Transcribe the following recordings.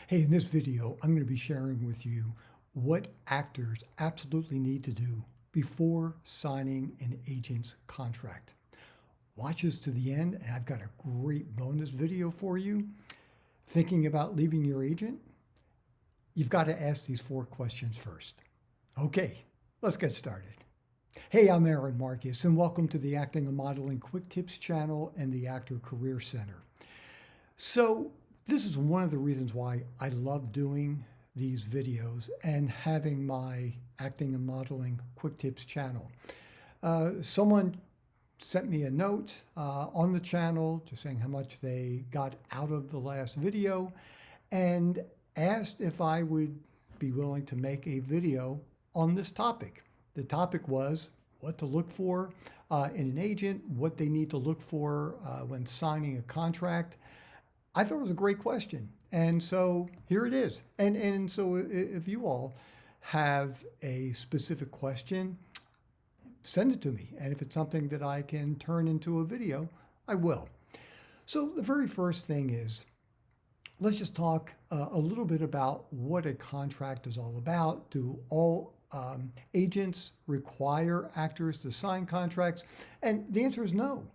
Hey, in this video, I'm going to be sharing with you what actors absolutely need to do before signing an agent's contract. Watch us to the end, and I've got a great bonus video for you. Thinking about leaving your agent? You've got to ask these 4 questions first. Okay, let's get started. Hey, I'm Aaron Marcus, and welcome to the Acting and Modeling Quick Tips channel and the Actor Career Center. So, this is one of the reasons why I love doing these videos and having my Acting and Modeling Quick Tips channel. Someone sent me a note on the channel just saying how much they got out of the last video and asked if I would be willing to make a video on this topic. The topic was what to look for in an agent, what they need to look for when signing a contract. I thought it was a great question. And so here it is. And so if you all have a specific question, send it to me. And if it's something that I can turn into a video, I will. So the very first thing is, let's just talk a little bit about what a contract is all about. Do all agents require actors to sign contracts? And the answer is no.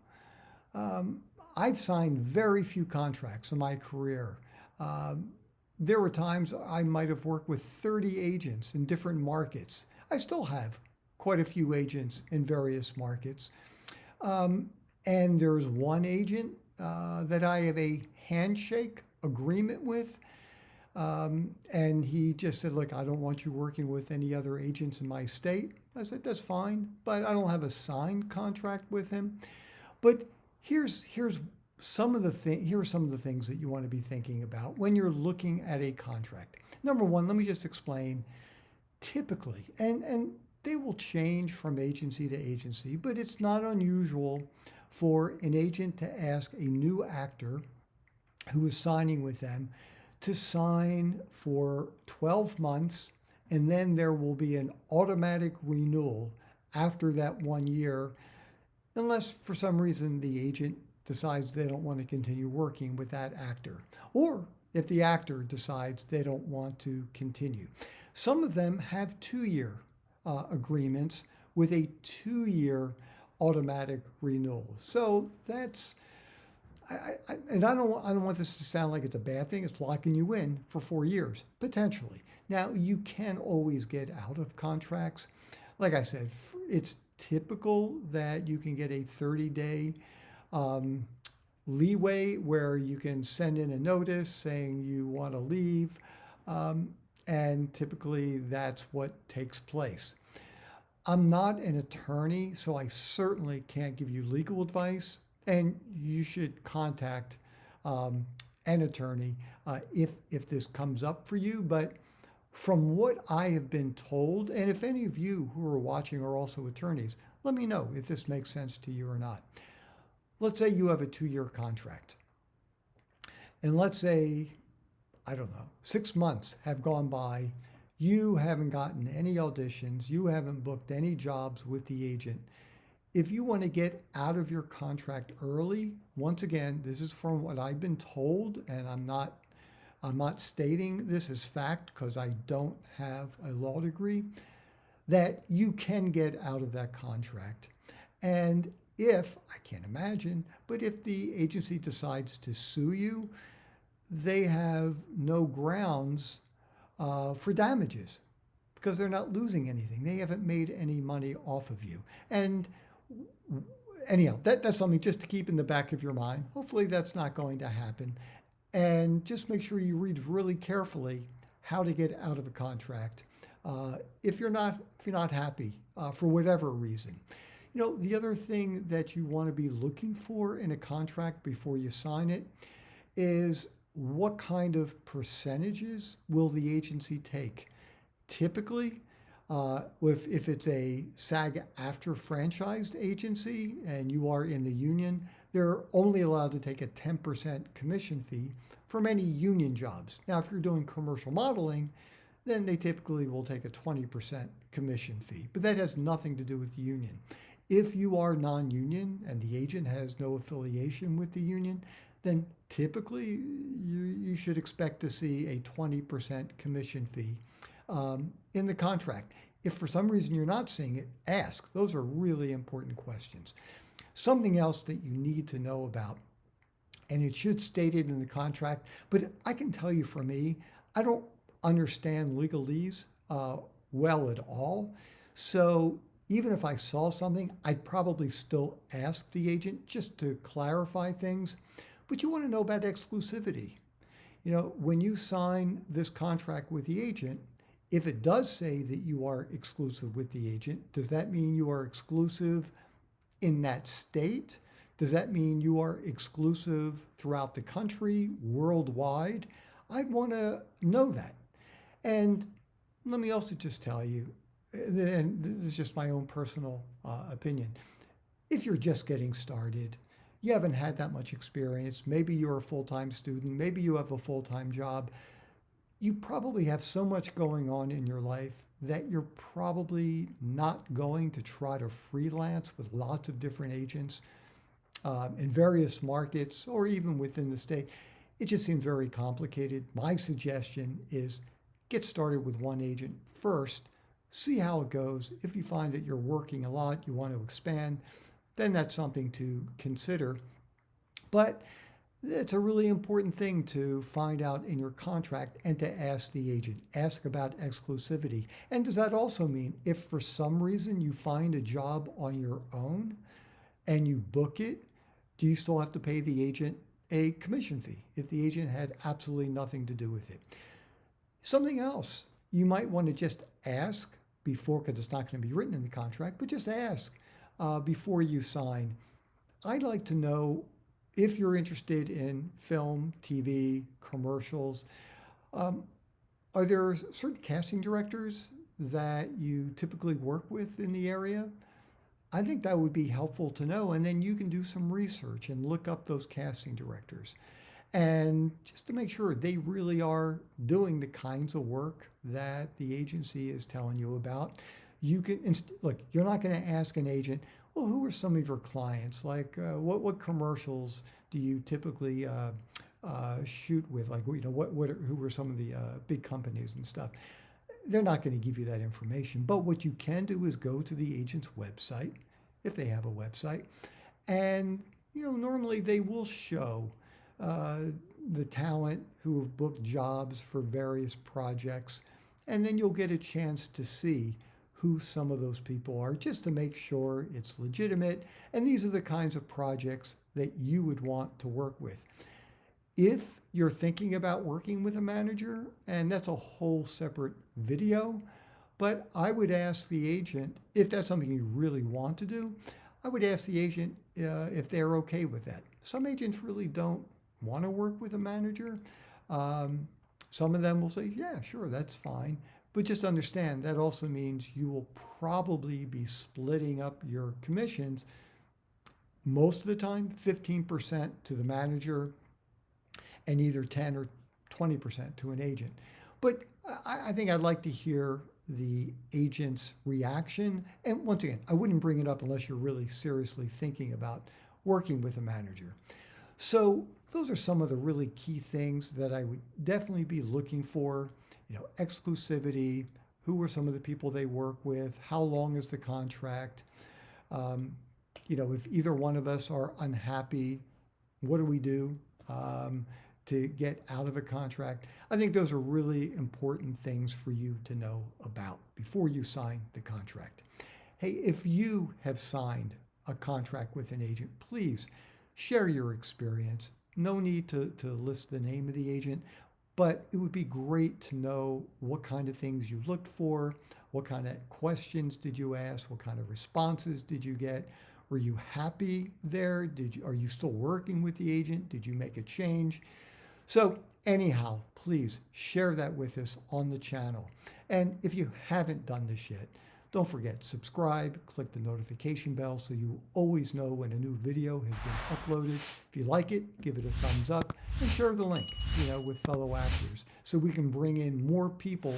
I've signed very few contracts in my career. There were times I might have worked with 30 agents in different markets. I still have quite a few agents in various markets. And there's one agent that I have a handshake agreement with. And he just said, look, I don't want you working with any other agents in my state. I said, that's fine, but I don't have a signed contract with him. But here are some of the things that you want to be thinking about when you're looking at a contract. Number one, let me just explain. Typically, and they will change from agency to agency, but it's not unusual for an agent to ask a new actor who is signing with them to sign for 12 months, and then there will be an automatic renewal after that 1 year, unless for some reason the agent decides they don't want to continue working with that actor, or if the actor decides they don't want to continue. Some of them have 2-year agreements with a 2-year automatic renewal. So that's, I don't want this to sound like it's a bad thing. It's locking you in for 4 years, potentially. Now, you can always get out of contracts. Like I said, it's typical that you can get a 30-day leeway where you can send in a notice saying you want to leave. And typically that's what takes place. I'm not an attorney, so I certainly can't give you legal advice. And you should contact an attorney if this comes up for you. But from what I have been told, and if any of you who are watching are also attorneys, let me know if this makes sense to you or not. Let's say you have a 2-year contract. And let's say, I don't know, 6 months have gone by. You haven't gotten any auditions. You haven't booked any jobs with the agent. If you want to get out of your contract early, once again, this is from what I've been told, and I'm not stating this as fact because I don't have a law degree, that you can get out of that contract. And if, I can't imagine, but if the agency decides to sue you, they have no grounds for damages because they're not losing anything. They haven't made any money off of you. And anyhow, that's something just to keep in the back of your mind. Hopefully that's not going to happen. And just make sure you read really carefully how to get out of a contract if you're not happy for whatever reason. You know, the other thing that you want to be looking for in a contract before you sign it is what kind of percentages will the agency take? Typically, if it's a SAG-AFTRA franchised agency and you are in the union, they're only allowed to take a 10% commission fee for any union jobs. Now, if you're doing commercial modeling, then they typically will take a 20% commission fee, but that has nothing to do with the union. If you are non-union and the agent has no affiliation with the union, then typically you should expect to see a 20% commission fee in the contract. If for some reason you're not seeing it, ask. Those are really important questions. Something else that you need to know about, and it should state it in the contract, but I can tell you for me, I don't understand legalese well at all. So even if I saw something, I'd probably still ask the agent just to clarify things. But you want to know about exclusivity. You know, when you sign this contract with the agent, if it does say that you are exclusive with the agent, does that mean you are exclusive in that state? Does that mean you are exclusive throughout the country, worldwide? I'd want to know that. And let me also just tell you, and this is just my own personal opinion, if you're just getting started, you haven't had that much experience, maybe you're a full-time student, maybe you have a full-time job, you probably have so much going on in your life that you're probably not going to try to freelance with lots of different agents in various markets or even within the state. It just seems very complicated. My suggestion is get started with one agent first, see how it goes. If you find that you're working a lot, you want to expand, then that's something to consider. But it's a really important thing to find out in your contract and to ask the agent. Ask about exclusivity. And does that also mean if for some reason you find a job on your own and you book it, do you still have to pay the agent a commission fee if the agent had absolutely nothing to do with it? Something else you might want to just ask before, because it's not going to be written in the contract, but just ask before you sign. I'd like to know if you're interested in film, TV, commercials. Are there certain casting directors that you typically work with in the area? I think that would be helpful to know. And then you can do some research and look up those casting directors. And just to make sure they really are doing the kinds of work that the agency is telling you about. You can, look, you're not going to ask an agent, well, who are some of your clients? Like, what commercials do you typically shoot with? Like, you know, who are some of the big companies and stuff? They're not going to give you that information. But what you can do is go to the agent's website, if they have a website, and you know, normally they will show the talent who have booked jobs for various projects, and then you'll get a chance to see who some of those people are, just to make sure it's legitimate. And these are the kinds of projects that you would want to work with. If you're thinking about working with a manager, and that's a whole separate video, but I would ask the agent, if that's something you really want to do, I would ask the agent if they're okay with that. Some agents really don't want to work with a manager. Some of them will say, yeah, sure, that's fine. But just understand that also means you will probably be splitting up your commissions most of the time, 15% to the manager and either 10 or 20% to an agent. But I think I'd like to hear the agent's reaction. And once again, I wouldn't bring it up unless you're really seriously thinking about working with a manager. So those are some of the really key things that I would definitely be looking for. You know, exclusivity, who are some of the people they work with, how long is the contract? You know, if either one of us are unhappy, what do we do to get out of a contract? I think those are really important things for you to know about before you sign the contract. Hey, if you have signed a contract with an agent, please share your experience. No need to list the name of the agent, but it would be great to know what kind of things you looked for, what kind of questions did you ask, what kind of responses did you get? Were you happy there? Are you still working with the agent? Did you make a change? So anyhow, please share that with us on the channel. And if you haven't done this yet, don't forget, subscribe, click the notification bell so you always know when a new video has been uploaded. If you like it, give it a thumbs up and share the link, you know, with fellow actors so we can bring in more people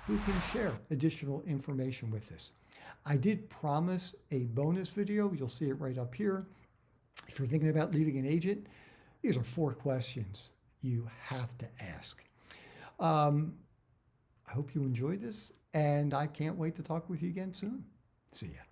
who can share additional information with us. I did promise a bonus video. You'll see it right up here. If you're thinking about leaving an agent, These are 4 questions you have to ask. I hope you enjoyed this, and I can't wait to talk with you again soon. See ya.